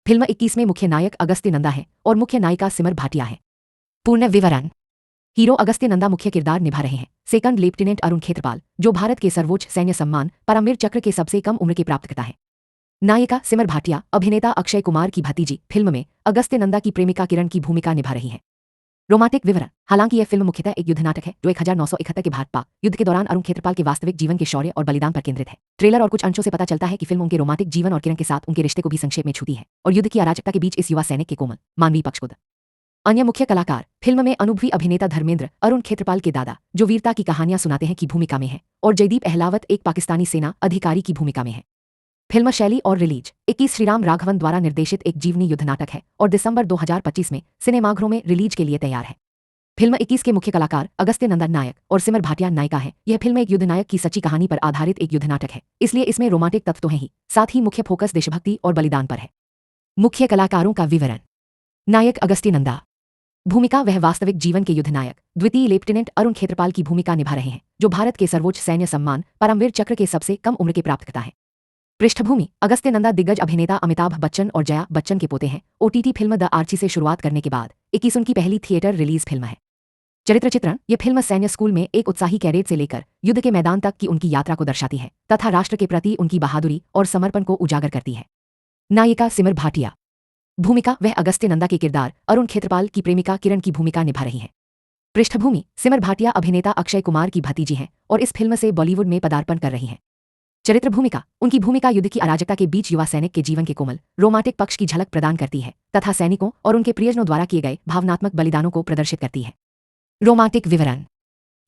Film 21 में मुख्य नायक अगस्त्य नंदा है और मुख्य नायिका सिमर भाटिया है। पूर्ण विवरण। हीरो अगस्त्य नंदा मुख्य किरदार निभा रहे हैं सेकंड लेफ्टिनेंट अरुण खेत्रपाल, जो भारत के सर्वोच्च सैन्य सम्मान परमवीर चक्र के सबसे कम उम्र के प्राप्तकर्ता है। नायिका सिमर भाटिया अभिनेता अक्षय कुमार की भतीजी फिल्म में अगस्त्य नंदा की प्रेमिका किरण की भूमिका निभा रही हैं। रोमांटिक विवरण। हालांकि यह फिल्म मुख्यतः एक युद्ध नाटक है जो 1971 के भारत पाक युद्ध के दौरान अरुण खेत्रपाल के वास्तविक जीवन के शौर्य और बलिदान पर केंद्रित है। ट्रेलर और कुछ अंशों से पता चलता है कि फिल्म उनके रोमांटिक जीवन और किरण के साथ उनके रिश्ते को भी संक्षेप में छूती है और युद्ध की अराजकता के बीच इस युवा सैनिक के कोमल मानवीय पक्ष को। अन्य मुख्य कलाकार फिल्म में अनुभवी अभिनेता धर्मेंद्र अरुण खेत्रपाल के दादा, जो वीरता की कहानियां सुनाते हैं, की भूमिका में है, और जयदीप अहलावत एक पाकिस्तानी सेना अधिकारी की भूमिका में है। फिल्म शैली और रिलीज 21 श्रीराम राघवन द्वारा निर्देशित एक जीवनी युद्ध नाटक है और दिसंबर 2025 में सिनेमाघरों में रिलीज के लिए तैयार है। फिल्म 21 के मुख्य कलाकार अगस्त्य नंदा नायक और सिमर भाटिया नायिका है। यह फिल्म एक युद्ध नायक की सच्ची कहानी पर आधारित एक युद्ध नाटक है, इसलिए इसमें रोमांटिक तत्व तो हैं ही, साथ ही मुख्य फोकस देशभक्ति और बलिदान पर है। मुख्य कलाकारों का विवरण। नायक अगस्त्य नंदा। भूमिका वह वास्तविक जीवन के युद्ध नायक द्वितीय लेफ्टिनेंट अरुण खेत्रपाल की भूमिका निभा रहे हैं, जो भारत के सर्वोच्च सैन्य सम्मान परमवीर चक्र के सबसे कम उम्र के प्राप्तकर्ता हैं। पृष्ठभूमि। अगस्त्य नंदा दिग्गज अभिनेता अमिताभ बच्चन और जया बच्चन के पोते हैं। ओटीटी फिल्म द आर्ची से शुरुआत करने के बाद 21 उनकी पहली थिएटर रिलीज फिल्म है। चरित्र चित्रण। यह फिल्म सैन्य स्कूल में एक उत्साही कैडेट से लेकर युद्ध के मैदान तक की उनकी यात्रा को दर्शाती है तथा राष्ट्र के प्रति उनकी बहादुरी और समर्पण को उजागर करती है। नायिका सिमर भाटिया। भूमिका वह अगस्त्य नंदा के किरदार अरुण खेत्रपाल की प्रेमिका किरण की भूमिका निभा रही हैं। पृष्ठभूमि। सिमर भाटिया अभिनेता अक्षय कुमार की भतीजी हैं और इस फिल्म से बॉलीवुड में पदार्पण कर रही हैं। चरित्र भूमिका। उनकी भूमिका युद्ध की अराजकता के बीच युवा सैनिक के जीवन के कोमल रोमांटिक पक्ष की झलक प्रदान करती है तथा सैनिकों और उनके प्रियजनों द्वारा किए गए भावनात्मक बलिदानों को प्रदर्शित करती है। रोमांटिक विवरण।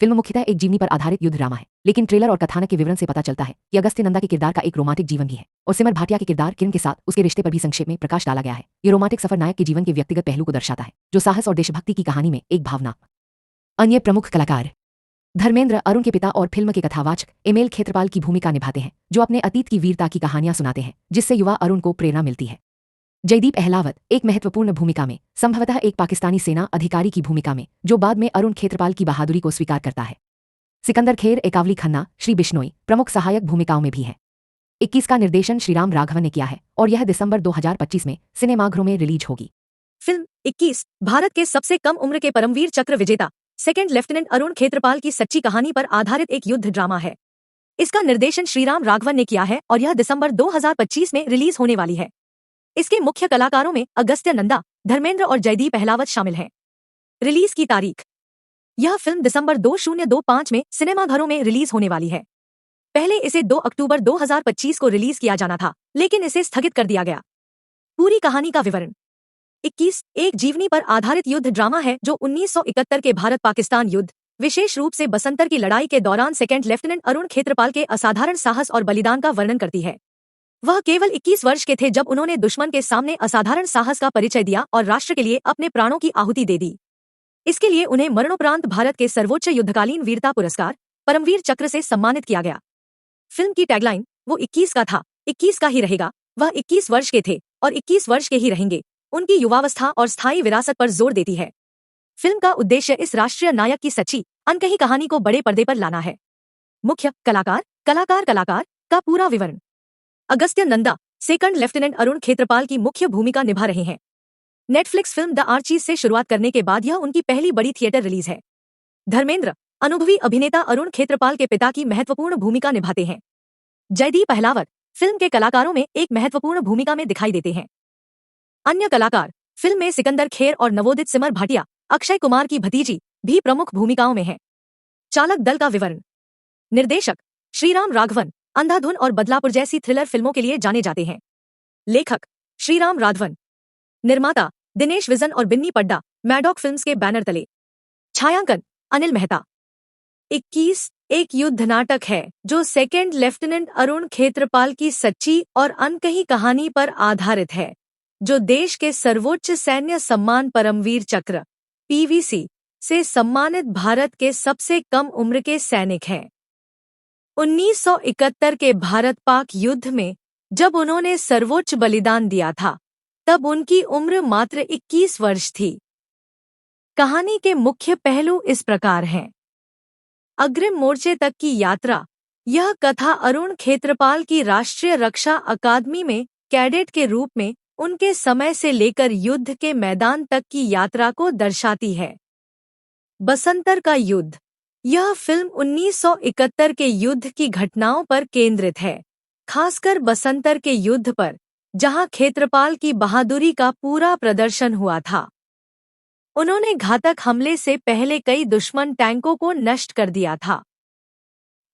फिल्म मुख्यतः एक जीवनी पर आधारित युद्ध ड्रामा है, लेकिन ट्रेलर और कथानक के विवरण से पता चलता है कि अगस्त्य नंदा के किरदार का एक रोमांटिक जीवन भी है और सिमर भाटिया के किरदार किरण के साथ उसके रिश्ते पर भी संक्षेप में प्रकाश डाला गया है। ये रोमांटिक सफर नायक के जीवन के व्यक्तिगत पहलू को दर्शाता है, जो साहस और देशभक्ति की कहानी में एक भावना। अन्य प्रमुख कलाकार। धर्मेंद्र अरुण के पिता और फिल्म के कथावाचक एमेल खेत्रपाल की भूमिका निभाते हैं, जो अपने अतीत की वीरता की कहानियां सुनाते हैं, जिससे युवा अरुण को प्रेरणा मिलती है। जयदीप अहलावत एक महत्वपूर्ण भूमिका में, संभवतः एक पाकिस्तानी सेना अधिकारी की भूमिका में, जो बाद में अरुण खेत्रपाल की बहादुरी को स्वीकार करता है। सिकंदर खेर एकावली खन्ना श्री बिश्नोई प्रमुख सहायक भूमिकाओं में भी है। 21 का निर्देशन श्रीराम राघवन ने किया है और यह दिसंबर 2025 में सिनेमाघरों में रिलीज होगी। फिल्म 21 भारत के सबसे कम उम्र के परमवीर चक्र विजेता सेकंड लेफ्टिनेंट अरुण खेत्रपाल की सच्ची कहानी पर आधारित एक युद्ध ड्रामा है। इसका निर्देशन श्रीराम राघवन ने किया है और यह दिसंबर 2025 में रिलीज होने वाली है। इसके मुख्य कलाकारों में अगस्त्य नंदा, धर्मेंद्र और जयदीप अहलावत शामिल हैं। रिलीज की तारीख। यह फिल्म दिसंबर 2025 में सिनेमाघरों में रिलीज होने वाली है। पहले इसे 2 अक्टूबर 2025 को रिलीज किया जाना था, लेकिन इसे स्थगित कर दिया गया। पूरी कहानी का विवरण। 21 एक जीवनी पर आधारित युद्ध ड्रामा है जो 1971 के भारत पाकिस्तान युद्ध, विशेष रूप से बसंतर की लड़ाई के दौरान सेकंड लेफ्टिनेंट अरुण खेत्रपाल के असाधारण साहस और बलिदान का वर्णन करती है। वह केवल 21 वर्ष के थे जब उन्होंने दुश्मन के सामने असाधारण साहस का परिचय दिया और राष्ट्र के लिए अपने प्राणों की आहुति दे दी। इसके लिए उन्हें मरणोपरांत भारत के सर्वोच्च युद्धकालीन वीरता पुरस्कार परमवीर चक्र से सम्मानित किया गया। फिल्म की टैगलाइन वो 21 का था, 21 का ही रहेगा। वह 21 वर्ष के थे और 21 वर्ष के ही रहेंगे, उनकी युवावस्था और स्थायी विरासत पर जोर देती है। फिल्म का उद्देश्य इस राष्ट्रीय नायक की सच्ची अनकही कहानी को बड़े पर्दे पर लाना है। मुख्य कलाकार का पूरा विवरण। अगस्त्य नंदा सेकंड लेफ्टिनेंट अरुण खेत्रपाल की मुख्य भूमिका निभा रहे हैं। नेटफ्लिक्स फिल्म द आर्ची से शुरुआत करने के बाद यह उनकी पहली बड़ी थिएटर रिलीज है। धर्मेंद्र अनुभवी अभिनेता अरुण खेत्रपाल के पिता की महत्वपूर्ण भूमिका निभाते हैं। जयदीप अहलावत फिल्म के कलाकारों में एक महत्वपूर्ण भूमिका में दिखाई देते हैं। अन्य कलाकार फिल्म में सिकंदर खेर और नवोदित सिमर भाटिया, अक्षय कुमार की भतीजी, भी प्रमुख भूमिकाओं में हैं। चालक दल का विवरण। निर्देशक श्रीराम राघवन अंधाधुन और बदलापुर जैसी थ्रिलर फिल्मों के लिए जाने जाते हैं। लेखक श्रीराम राघवन। निर्माता दिनेश विजन और बिन्नी पड्डा, मैडॉक फिल्म्स के बैनर तले। छायांकन अनिल मेहता। 21 एक युद्ध नाटक है जो सेकंड लेफ्टिनेंट अरुण खेत्रपाल की सच्ची और अनकही कहानी पर आधारित है, जो देश के सर्वोच्च सैन्य सम्मान परमवीर चक्र (पीवीसी) से सम्मानित भारत के सबसे कम उम्र के सैनिक हैं। 1971 के भारत पाक युद्ध में जब उन्होंने सर्वोच्च बलिदान दिया था, तब उनकी उम्र मात्र 21 वर्ष थी। कहानी के मुख्य पहलू इस प्रकार हैं। अग्रिम मोर्चे तक की यात्रा। यह कथा अरुण खेत्रपाल की राष्ट्रीय रक्षा अकादमी में कैडेट के रूप में उनके समय से लेकर युद्ध के मैदान तक की यात्रा को दर्शाती है। बसंतर का युद्ध। यह फिल्म 1971 के युद्ध की घटनाओं पर केंद्रित है, खासकर बसंतर के युद्ध पर, जहां क्षेत्रपाल की बहादुरी का पूरा प्रदर्शन हुआ था। उन्होंने घातक हमले से पहले कई दुश्मन टैंकों को नष्ट कर दिया था।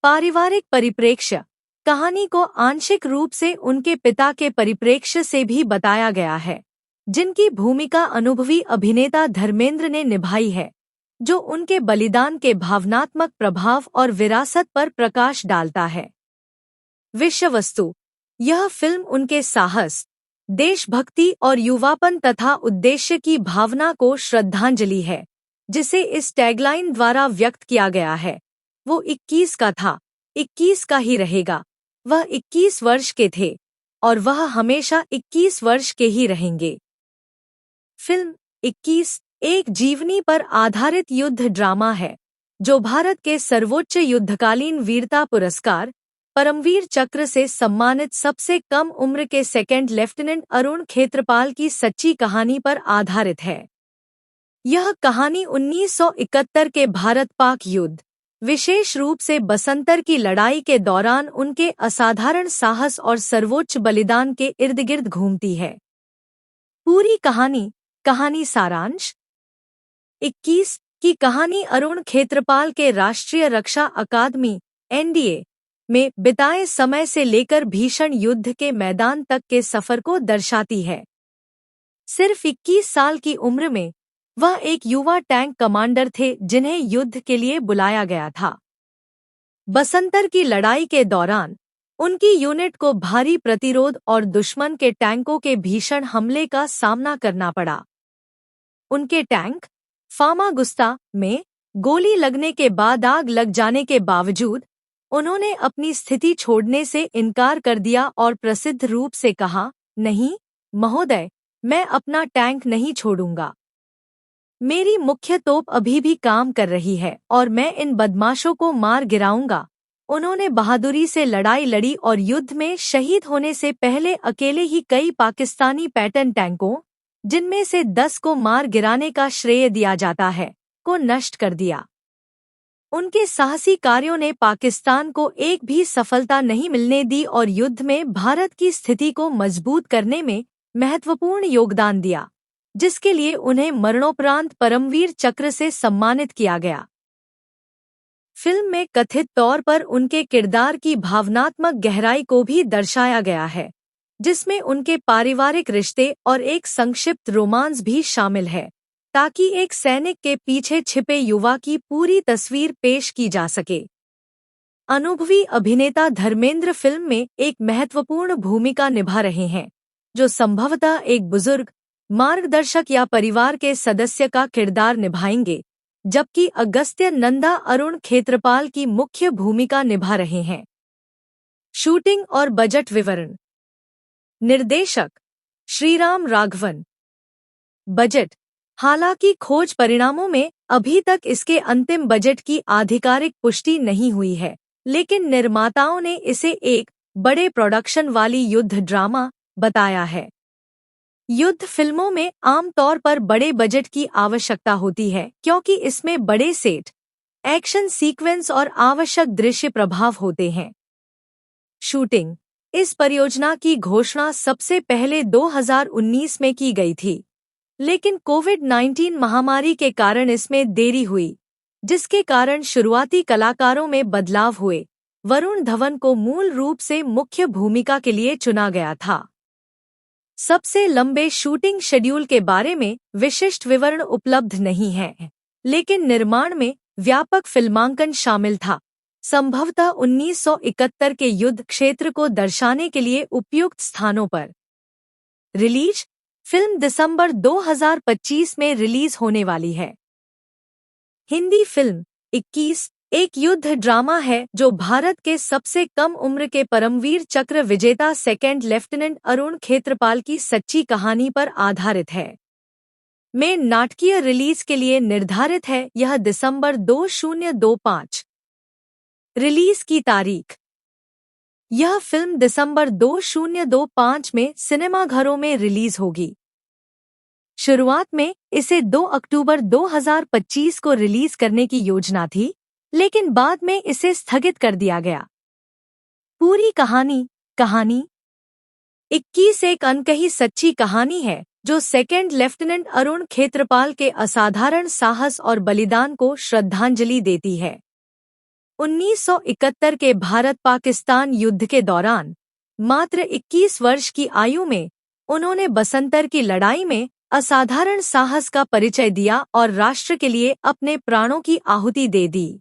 पारिवारिक परिप्रेक्ष्य। कहानी को आंशिक रूप से उनके पिता के परिप्रेक्ष्य से भी बताया गया है, जिनकी भूमिका अनुभवी अभिनेता धर्मेंद्र ने निभाई है, जो उनके बलिदान के भावनात्मक प्रभाव और विरासत पर प्रकाश डालता है। विषय वस्तु। यह फिल्म उनके साहस, देशभक्ति और युवापन तथा उद्देश्य की भावना को श्रद्धांजलि है, जिसे इस टैगलाइन द्वारा व्यक्त किया गया है, वो 21 का था, 21 का ही रहेगा। वह 21 वर्ष के थे और वह हमेशा 21 वर्ष के ही रहेंगे। फिल्म 21 एक जीवनी पर आधारित युद्ध ड्रामा है, जो भारत के सर्वोच्च युद्धकालीन वीरता पुरस्कार परमवीर चक्र से सम्मानित सबसे कम उम्र के सेकंड लेफ्टिनेंट अरुण खेत्रपाल की सच्ची कहानी पर आधारित है। यह कहानी 1971 के भारत-पाक युद्ध, विशेष रूप से बसंतर की लड़ाई के दौरान उनके असाधारण साहस और सर्वोच्च बलिदान के इर्द-गिर्द घूमती है। पूरी कहानी सारांश। 21 की कहानी अरुण खेत्रपाल के राष्ट्रीय रक्षा अकादमी (एनडीए) में बिताए समय से लेकर भीषण युद्ध के मैदान तक के सफर को दर्शाती है। सिर्फ 21 साल की उम्र में वह एक युवा टैंक कमांडर थे जिन्हें युद्ध के लिए बुलाया गया था। बसंतर की लड़ाई के दौरान उनकी यूनिट को भारी प्रतिरोध और दुश्मन के टैंकों के भीषण हमले का सामना करना पड़ा। उनके टैंक फामागुस्ता में गोली लगने के बाद आग लग जाने के बावजूद उन्होंने अपनी स्थिति छोड़ने से इनकार कर दिया और प्रसिद्ध रूप से कहा, नहीं महोदय, मैं अपना टैंक नहीं छोड़ूंगा। मेरी मुख्य तोप अभी भी काम कर रही है और मैं इन बदमाशों को मार गिराऊंगा। उन्होंने बहादुरी से लड़ाई लड़ी और युद्ध में शहीद होने से पहले अकेले ही कई पाकिस्तानी पैटर्न टैंकों, जिनमें से 10 को मार गिराने का श्रेय दिया जाता है, को नष्ट कर दिया। उनके साहसी कार्यों ने पाकिस्तान को एक भी सफलता नहीं मिलने दी और युद्ध में भारत की स्थिति को मजबूत करने में महत्वपूर्ण योगदान दिया, जिसके लिए उन्हें मरणोपरांत परमवीर चक्र से सम्मानित किया गया। फिल्म में कथित तौर पर उनके किरदार की भावनात्मक गहराई को भी दर्शाया गया है, जिसमें उनके पारिवारिक रिश्ते और एक संक्षिप्त रोमांस भी शामिल है, ताकि एक सैनिक के पीछे छिपे युवा की पूरी तस्वीर पेश की जा सके। अनुभवी अभिनेता धर्मेंद्र फिल्म में एक महत्वपूर्ण भूमिका निभा रहे हैं, जो संभवतः एक बुजुर्ग, मार्गदर्शक या परिवार के सदस्य का किरदार निभाएंगे, जबकि अगस्त्य नंदा अरुण खेत्रपाल की मुख्य भूमिका निभा रहे हैं। शूटिंग और बजट विवरण। निर्देशक श्रीराम राघवन। बजट। हालांकि खोज परिणामों में अभी तक इसके अंतिम बजट की आधिकारिक पुष्टि नहीं हुई है, लेकिन निर्माताओं ने इसे एक बड़े प्रोडक्शन वाली युद्ध ड्रामा बताया है। युद्ध फिल्मों में आमतौर पर बड़े बजट की आवश्यकता होती है क्योंकि इसमें बड़े सेट, एक्शन सीक्वेंस और आवश्यक दृश्य प्रभाव होते हैं। शूटिंग। इस परियोजना की घोषणा सबसे पहले 2019 में की गई थी, लेकिन कोविड-19 महामारी के कारण इसमें देरी हुई, जिसके कारण शुरुआती कलाकारों में बदलाव हुए। वरुण धवन को मूल रूप से मुख्य भूमिका के लिए चुना गया था। सबसे लंबे शूटिंग शेड्यूल के बारे में विशिष्ट विवरण उपलब्ध नहीं है, लेकिन निर्माण में व्यापक फिल्मांकन शामिल था, संभवतः 1971 के युद्ध क्षेत्र को दर्शाने के लिए उपयुक्त स्थानों पर। रिलीज। फिल्म दिसंबर 2025 में रिलीज होने वाली है। हिंदी फिल्म 21 एक युद्ध ड्रामा है जो भारत के सबसे कम उम्र के परमवीर चक्र विजेता सेकंड लेफ्टिनेंट अरुण खेत्रपाल की सच्ची कहानी पर आधारित है। में नाटकीय रिलीज के लिए निर्धारित है। यह दिसंबर 2025। रिलीज की तारीख। यह फिल्म दिसंबर 2025 में सिनेमाघरों में रिलीज होगी। शुरुआत में इसे 2 अक्टूबर 2025 को रिलीज करने की योजना थी, लेकिन बाद में इसे स्थगित कर दिया गया। पूरी कहानी 21 एक अनकही सच्ची कहानी है जो सेकेंड लेफ्टिनेंट अरुण खेत्रपाल के असाधारण साहस और बलिदान को श्रद्धांजलि देती है। 1971 के भारत-पाकिस्तान युद्ध के दौरान मात्र 21 वर्ष की आयु में उन्होंने बसंतर की लड़ाई में असाधारण साहस का परिचय दिया और राष्ट्र के लिए अपने प्राणों की आहुति दे दी।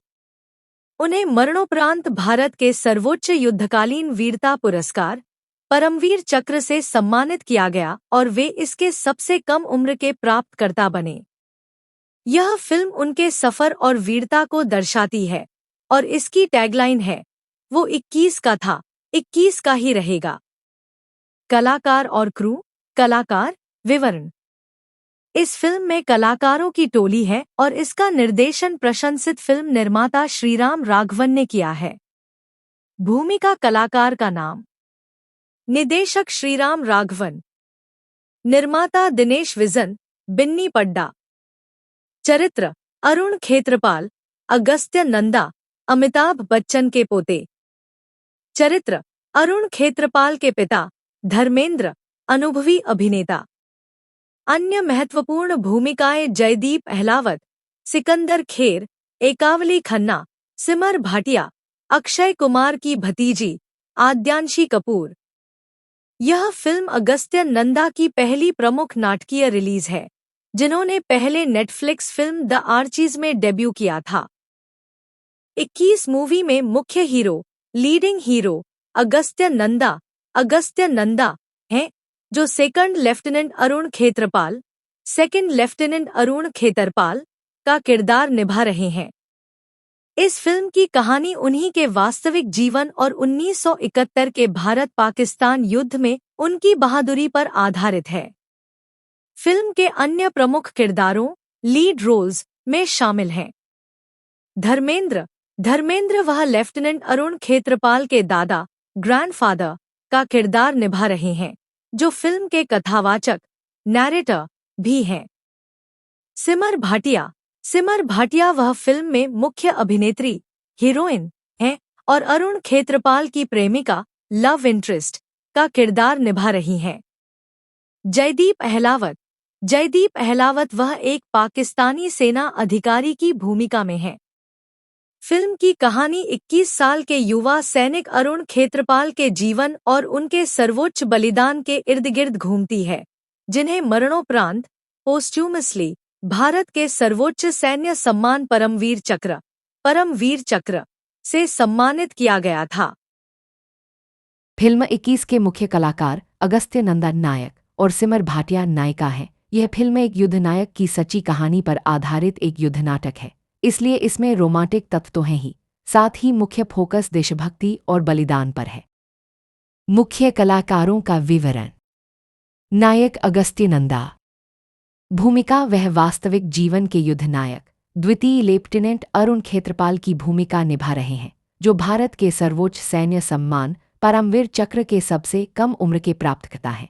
उन्हें मरणोपरांत भारत के सर्वोच्च युद्धकालीन वीरता पुरस्कार परमवीर चक्र से सम्मानित किया गया और वे इसके सबसे कम उम्र के प्राप्तकर्ता बने। यह फिल्म उनके सफर और वीरता को दर्शाती है और इसकी टैगलाइन है, वो 21 का था, 21 का ही रहेगा। कलाकार और क्रू। कलाकार विवरण। इस फिल्म में कलाकारों की टोली है और इसका निर्देशन प्रशंसित फिल्म निर्माता श्रीराम राघवन ने किया है। भूमिका कलाकार का नाम। निदेशक श्रीराम राघवन। निर्माता दिनेश विजन, बिन्नी पड्डा। चरित्र अरुण खेत्रपाल, अगस्त्य नंदा, अमिताभ बच्चन के पोते। चरित्र अरुण खेत्रपाल के पिता, धर्मेंद्र, अनुभवी अभिनेता। अन्य महत्वपूर्ण भूमिकाएं जयदीप अहलावत, सिकंदर खेर, एकावली खन्ना, सिमर भाटिया, अक्षय कुमार की भतीजी, आद्यांशी कपूर। यह फिल्म अगस्त्य नंदा की पहली प्रमुख नाटकीय रिलीज है, जिन्होंने पहले नेटफ्लिक्स फिल्म द आर्चीज में डेब्यू किया था। 21 मूवी में मुख्य hero, leading hero Agastya Nanda हैं, जो सेकंड लेफ्टिनेंट अरुण खेत्रपाल, का किरदार निभा रहे हैं। इस फिल्म की कहानी उन्हीं के वास्तविक जीवन और 1971 के भारत-पाकिस्तान युद्ध में उनकी बहादुरी पर आधारित है। फिल्म के अन्य प्रमुख किरदारों, लीड रोल्स में शामिल हैं धर्मेंद्र वह लेफ्टिनेंट अरुण खेत्रपाल के दादा, ग्रैंडफादर का किरदार निभा रहे हैं, जो फिल्म के कथावाचक, नैरेटर भी हैं। सिमर भाटिया वह फिल्म में मुख्य अभिनेत्री, हीरोइन हैं और अरुण खेत्रपाल की प्रेमिका, लव इंटरेस्ट का किरदार निभा रही हैं। जयदीप अहलावत वह एक पाकिस्तानी सेना अधिकारी की भूमिका में है। फिल्म की कहानी 21 साल के युवा सैनिक अरुण खेत्रपाल के जीवन और उनके सर्वोच्च बलिदान के इर्द-गिर्द घूमती है, जिन्हें मरणोपरांत पोस्ट्यूमसली भारत के सर्वोच्च सैन्य सम्मान परमवीर चक्र से सम्मानित किया गया था। फिल्म 21 के मुख्य कलाकार अगस्त्य नंदा नायक और सिमर भाटिया नायिका हैं। यह फिल्म एक युद्ध नायक की सच्ची कहानी पर आधारित एक युद्ध नाटक है, इसलिए इसमें रोमांटिक तत्व तो हैं ही, साथ ही मुख्य फोकस देशभक्ति और बलिदान पर है। मुख्य कलाकारों का विवरण। नायक अगस्त्य नंदा। भूमिका वह वास्तविक जीवन के युद्ध नायक द्वितीय लेफ्टिनेंट अरुण खेत्रपाल की भूमिका निभा रहे हैं, जो भारत के सर्वोच्च सैन्य सम्मान परमवीर चक्र के सबसे कम उम्र के प्राप्तकर्ता हैं।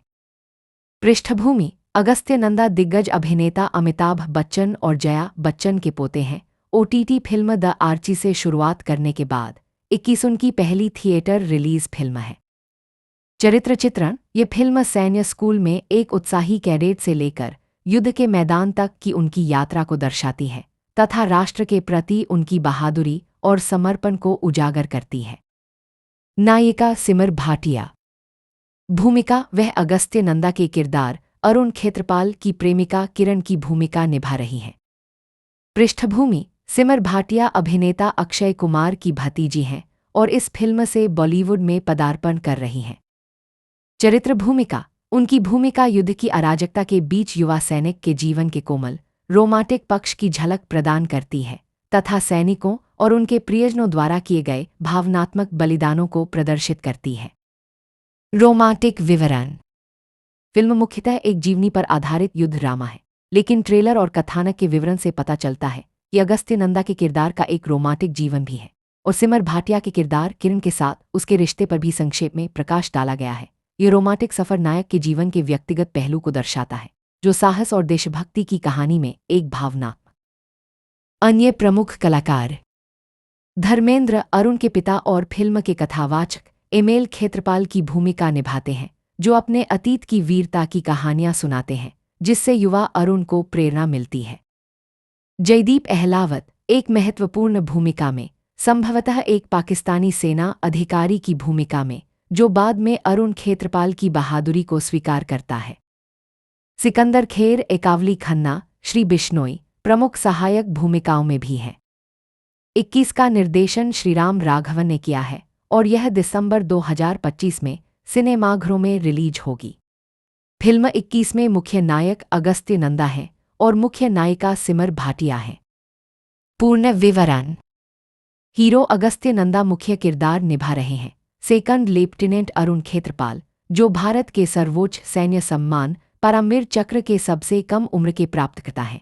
पृष्ठभूमि। अगस्त्य नंदा दिग्गज अभिनेता अमिताभ बच्चन और जया बच्चन के पोते हैं। OTT फिल्म द आर्ची से शुरुआत करने के बाद 21 उनकी पहली थिएटर रिलीज फिल्म है। चरित्र चित्रण। ये फिल्म सैन्य स्कूल में एक उत्साही कैडेट से लेकर युद्ध के मैदान तक की उनकी यात्रा को दर्शाती है तथा राष्ट्र के प्रति उनकी बहादुरी और समर्पण को उजागर करती है। नायिका सिमर भाटिया। भूमिका वह अगस्त्य नंदा के किरदार अरुण खेत्रपाल की प्रेमिका किरण की भूमिका निभा रही हैं। पृष्ठभूमि। सिमर भाटिया अभिनेता अक्षय कुमार की भतीजी हैं और इस फिल्म से बॉलीवुड में पदार्पण कर रही हैं। चरित्र भूमिका। उनकी भूमिका युद्ध की अराजकता के बीच युवा सैनिक के जीवन के कोमल, रोमांटिक पक्ष की झलक प्रदान करती है तथा सैनिकों और उनके प्रियजनों द्वारा किए गए भावनात्मक बलिदानों को प्रदर्शित करती है। रोमांटिक विवरण। फिल्म मुख्यतः एक जीवनी पर आधारित युद्ध ड्रामा है, लेकिन ट्रेलर और कथानक के विवरण से पता चलता है कि अगस्त्य नंदा के किरदार का एक रोमांटिक जीवन भी है। और सिमर भाटिया के किरदार किरण के साथ उसके रिश्ते पर भी संक्षेप में प्रकाश डाला गया है। ये रोमांटिक सफर नायक के जीवन के व्यक्तिगत पहलू को दर्शाता है, जो साहस और देशभक्ति की कहानी में एक भावना। अन्य प्रमुख कलाकार धर्मेंद्र अरुण के पिता और फिल्म के कथावाचक एमेल खेत्रपाल की भूमिका निभाते हैं, जो अपने अतीत की वीरता की कहानियां सुनाते हैं, जिससे युवा अरुण को प्रेरणा मिलती है। जयदीप अहलावत एक महत्वपूर्ण भूमिका में, संभवतः एक पाकिस्तानी सेना अधिकारी की भूमिका में, जो बाद में अरुण खेत्रपाल की बहादुरी को स्वीकार करता है। सिकंदर खेर एकावली खन्ना श्री बिश्नोई प्रमुख सहायक भूमिकाओं में भी हैं। 21 का निर्देशन श्रीराम राघवन ने किया है और यह दिसंबर 2025 में सिनेमाघरों में रिलीज होगी। फिल्म 21 में मुख्य नायक अगस्त्य नंदा है और मुख्य नायिका सिमर भाटिया है। पूर्ण विवरण। हीरो अगस्त्य नंदा मुख्य किरदार निभा रहे हैं सेकंड लेफ्टिनेंट अरुण खेत्रपाल, जो भारत के सर्वोच्च सैन्य सम्मान परमवीर चक्र के सबसे कम उम्र के प्राप्तकर्ता हैं।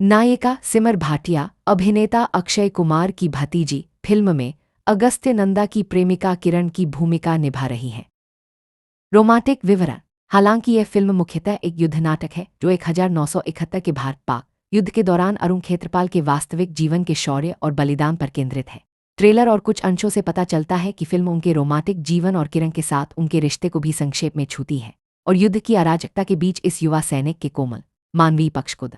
नायिका सिमर भाटिया अभिनेता अक्षय कुमार की भतीजी फिल्म में अगस्त्य नंदा की प्रेमिका किरण की भूमिका निभा रही हैं। रोमांटिक विवरण। हालांकि यह फिल्म मुख्यतः एक युद्ध नाटक है, जो 1971 के भारत-पाक युद्ध के दौरान अरुण खेत्रपाल के वास्तविक जीवन के शौर्य और बलिदान पर केंद्रित है। ट्रेलर और कुछ अंशों से पता चलता है कि फिल्म उनके रोमांटिक जीवन और किरण के साथ उनके रिश्ते को भी संक्षेप में छूती है और युद्ध की अराजकता के बीच इस युवा सैनिक के कोमल मानवीय पक्ष को।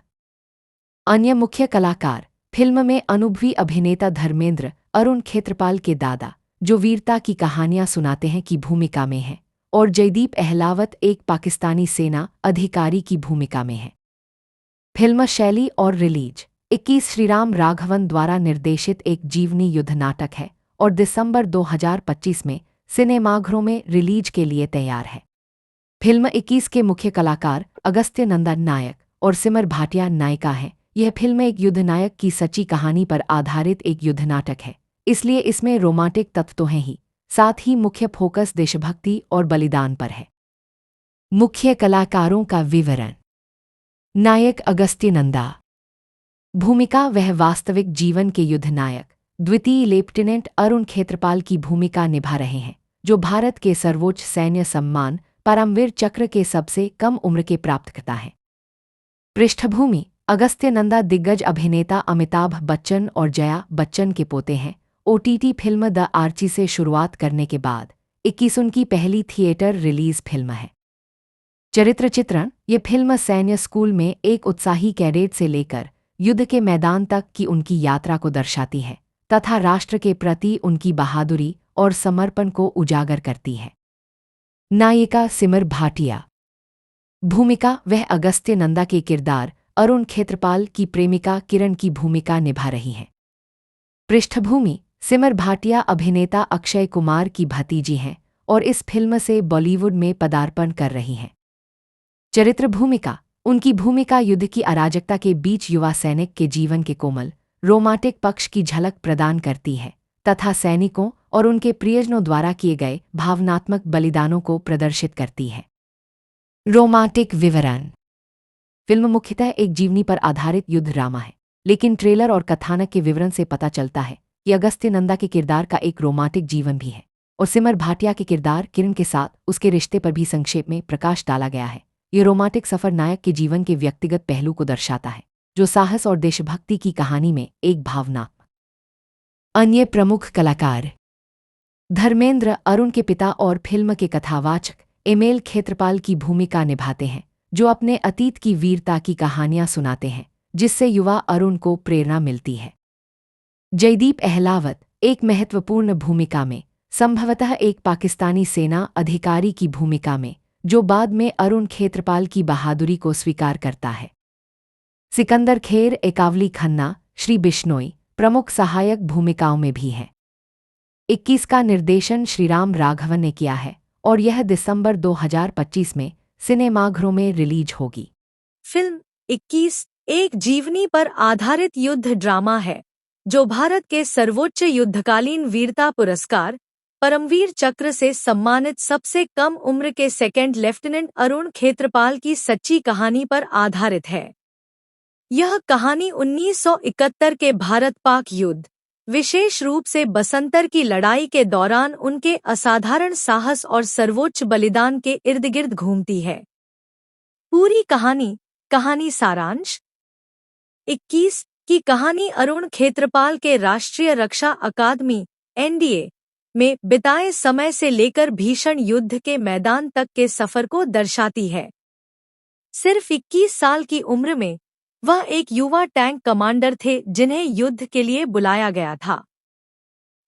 अन्य मुख्य कलाकार फिल्म में अनुभवी अभिनेता धर्मेंद्र अरुण खेत्रपाल के दादा, जो वीरता की कहानियां सुनाते हैं, की भूमिका में हैं, और जयदीप अहलावत एक पाकिस्तानी सेना अधिकारी की भूमिका में है। फिल्म शैली और रिलीज 21 श्रीराम राघवन द्वारा निर्देशित एक जीवनी युद्ध नाटक है और दिसंबर 2025 में सिनेमाघरों में रिलीज के लिए तैयार है। फिल्म 21 के मुख्य कलाकार अगस्त्य नंदा नायक और सिमर भाटिया नायिका हैं। यह फिल्म एक युद्ध नायक की सच्ची कहानी पर आधारित एक युद्ध नाटक है, इसलिए इसमें रोमांटिक तत्व तो हैं ही, साथ ही मुख्य फोकस देशभक्ति और बलिदान पर है। मुख्य कलाकारों का विवरण। नायक अगस्त्य नंदा। भूमिका वह वास्तविक जीवन के युद्ध नायक द्वितीय लेफ्टिनेंट अरुण खेत्रपाल की भूमिका निभा रहे हैं, जो भारत के सर्वोच्च सैन्य सम्मान परमवीर चक्र के सबसे कम उम्र के प्राप्तकर्ता हैं। पृष्ठभूमि। अगस्त्य नंदा दिग्गज अभिनेता अमिताभ बच्चन और जया बच्चन के पोते हैं। OTT फिल्म द आर्ची से शुरुआत करने के बाद 21 उनकी पहली थिएटर रिलीज फिल्म है। चरित्र चित्रण। ये फिल्म सैन्य स्कूल में एक उत्साही कैडेट से लेकर युद्ध के मैदान तक की उनकी यात्रा को दर्शाती है तथा राष्ट्र के प्रति उनकी बहादुरी और समर्पण को उजागर करती है। नायिका सिमर भाटिया। भूमिका वह अगस्त्य नंदा के किरदार अरुण खेत्रपाल की प्रेमिका किरण की भूमिका निभा रही हैं। पृष्ठभूमि। सिमर भाटिया अभिनेता अक्षय कुमार की भतीजी हैं और इस फिल्म से बॉलीवुड में पदार्पण कर रही हैं। चरित्र भूमिका। उनकी भूमिका युद्ध की अराजकता के बीच युवा सैनिक के जीवन के कोमल रोमांटिक पक्ष की झलक प्रदान करती है तथा सैनिकों और उनके प्रियजनों द्वारा किए गए भावनात्मक बलिदानों को प्रदर्शित करती है। रोमांटिक विवरण। फिल्म मुख्यतः एक जीवनी पर आधारित युद्ध ड्रामा है, लेकिन ट्रेलर और कथानक के विवरण से पता चलता है कि अगस्त्य नंदा के किरदार का एक रोमांटिक जीवन भी है और सिमर भाटिया के किरदार किरण के साथ उसके रिश्ते पर भी संक्षेप में प्रकाश डाला गया है। ये रोमांटिक सफर नायक के जीवन के व्यक्तिगत पहलू को दर्शाता है, जो साहस और देशभक्ति की कहानी में एक भावना। अन्य प्रमुख कलाकार धर्मेंद्र अरुण के पिता और फिल्म के कथावाचक एमेल खेत्रपाल की भूमिका निभाते हैं, जो अपने अतीत की वीरता की कहानियां सुनाते हैं, जिससे युवा अरुण को प्रेरणा मिलती है। जयदीप अहलावत एक महत्वपूर्ण भूमिका में, संभवतः एक पाकिस्तानी सेना अधिकारी की भूमिका में, जो बाद में अरुण खेत्रपाल की बहादुरी को स्वीकार करता है। सिकंदर खेर एकावली खन्ना श्री बिश्नोई प्रमुख सहायक भूमिकाओं में भी हैं। 21 का निर्देशन श्रीराम राघवन ने किया है और यह दिसंबर 2025 में सिनेमाघरों में रिलीज होगी। फिल्म 21 एक जीवनी पर आधारित युद्ध ड्रामा है, जो भारत के सर्वोच्च युद्धकालीन वीरता पुरस्कार परमवीर चक्र से सम्मानित सबसे कम उम्र के सेकंड लेफ्टिनेंट अरुण खेत्रपाल की सच्ची कहानी पर आधारित है। यह कहानी 1971 के भारत-पाक युद्ध विशेष रूप से बसंतर की लड़ाई के दौरान उनके असाधारण साहस और सर्वोच्च बलिदान के इर्द गिर्द घूमती है। पूरी कहानी सारांश 21 की कहानी अरुण खेत्रपाल के राष्ट्रीय रक्षा अकादमी (एनडीए) में बिताए समय से लेकर भीषण युद्ध के मैदान तक के सफर को दर्शाती है। सिर्फ 21 साल की उम्र में वह एक युवा टैंक कमांडर थे जिन्हें युद्ध के लिए बुलाया गया था।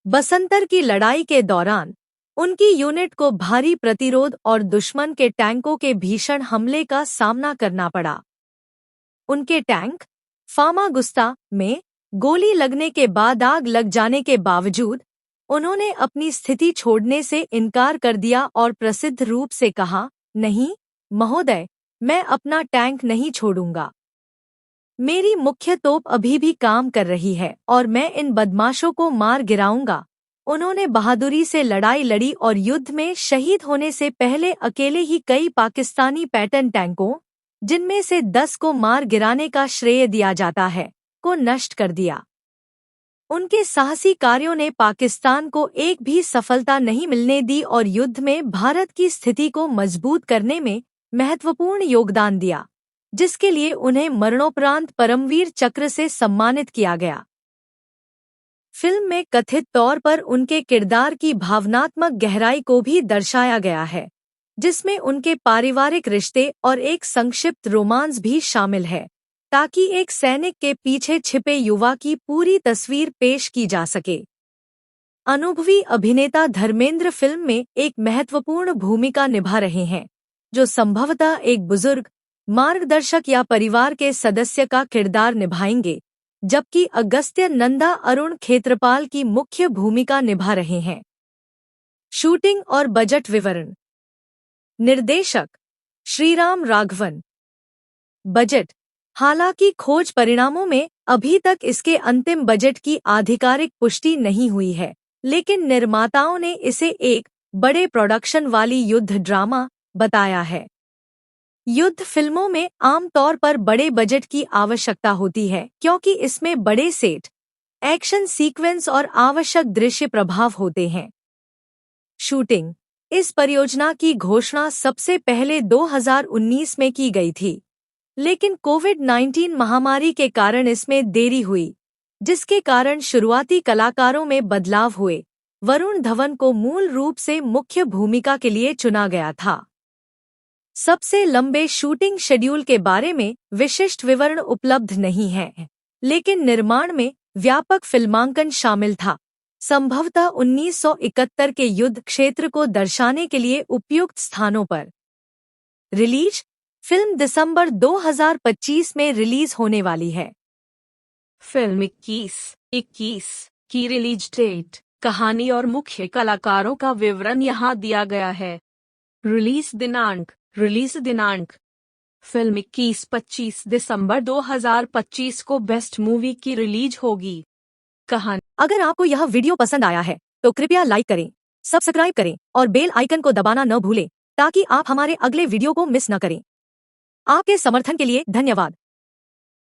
बसंतर की लड़ाई के दौरान उनकी यूनिट को भारी प्रतिरोध और दुश्मन के टैंकों के भीषण हमले का सामना करना पड़ा। उनके टैंक फामागुस्ता में गोली लगने के बाद आग लग जाने के बावजूद उन्होंने अपनी स्थिति छोड़ने से इनकार कर दिया और प्रसिद्ध रूप से कहा, नहीं महोदय, मैं अपना टैंक नहीं छोड़ूंगा। मेरी मुख्य तोप अभी भी काम कर रही है और मैं इन बदमाशों को मार गिराऊंगा। उन्होंने बहादुरी से लड़ाई लड़ी और युद्ध में शहीद होने से पहले अकेले ही कई पाकिस्तानी पैटर्न टैंकों, जिनमें से 10 को मार गिराने का श्रेय दिया जाता है, को नष्ट कर दिया। उनके साहसी कार्यों ने पाकिस्तान को एक भी सफलता नहीं मिलने दी और युद्ध में भारत की स्थिति को मजबूत करने में महत्वपूर्ण योगदान दिया, जिसके लिए उन्हें मरणोपरांत परमवीर चक्र से सम्मानित किया गया। फिल्म में कथित तौर पर उनके किरदार की भावनात्मक गहराई को भी दर्शाया गया है, जिसमें उनके पारिवारिक रिश्ते और एक संक्षिप्त रोमांस भी शामिल है, ताकि एक सैनिक के पीछे छिपे युवा की पूरी तस्वीर पेश की जा सके। अनुभवी अभिनेता धर्मेंद्र फिल्म में एक महत्वपूर्ण भूमिका निभा रहे हैं, जो संभवतः एक बुजुर्ग, मार्गदर्शक या परिवार के सदस्य का किरदार निभाएंगे, जबकि अगस्त्य नंदा अरुण खेत्रपाल की मुख्य भूमिका निभा रहे हैं। शूटिंग और बजट विवरण। निर्देशक श्रीराम राघवन। बजट। हालांकि खोज परिणामों में अभी तक इसके अंतिम बजट की आधिकारिक पुष्टि नहीं हुई है, लेकिन निर्माताओं ने इसे एक बड़े प्रोडक्शन वाली युद्ध ड्रामा बताया है। युद्ध फिल्मों में आमतौर पर बड़े बजट की आवश्यकता होती है क्योंकि इसमें बड़े सेट, एक्शन सीक्वेंस और आवश्यक दृश्य प्रभाव होते हैं। शूटिंग। इस परियोजना की घोषणा सबसे पहले 2019 में की गई थी, लेकिन कोविड-19 महामारी के कारण इसमें देरी हुई, जिसके कारण शुरुआती कलाकारों में बदलाव हुए। वरुण धवन को मूल रूप से मुख्य भूमिका के लिए चुना गया था। सबसे लंबे शूटिंग शेड्यूल के बारे में विशिष्ट विवरण उपलब्ध नहीं है, लेकिन निर्माण में व्यापक फिल्मांकन शामिल था, संभवतः 1971 के युद्ध क्षेत्र को दर्शाने के लिए उपयुक्त स्थानों पर। रिलीज। फिल्म दिसंबर 2025 में रिलीज होने वाली है। फिल्म 21 की रिलीज डेट, कहानी और मुख्य कलाकारों का विवरण यहाँ दिया गया है। रिलीज दिनांक फिल्म 25 दिसंबर 2025 को बेस्ट मूवी की रिलीज होगी। कहानी। अगर आपको यह वीडियो पसंद आया है तो कृपया लाइक करें, सब्सक्राइब करें और बेल आइकन को दबाना न भूलें ताकि आप हमारे अगले वीडियो को मिस न करें। आपके समर्थन के लिए धन्यवाद।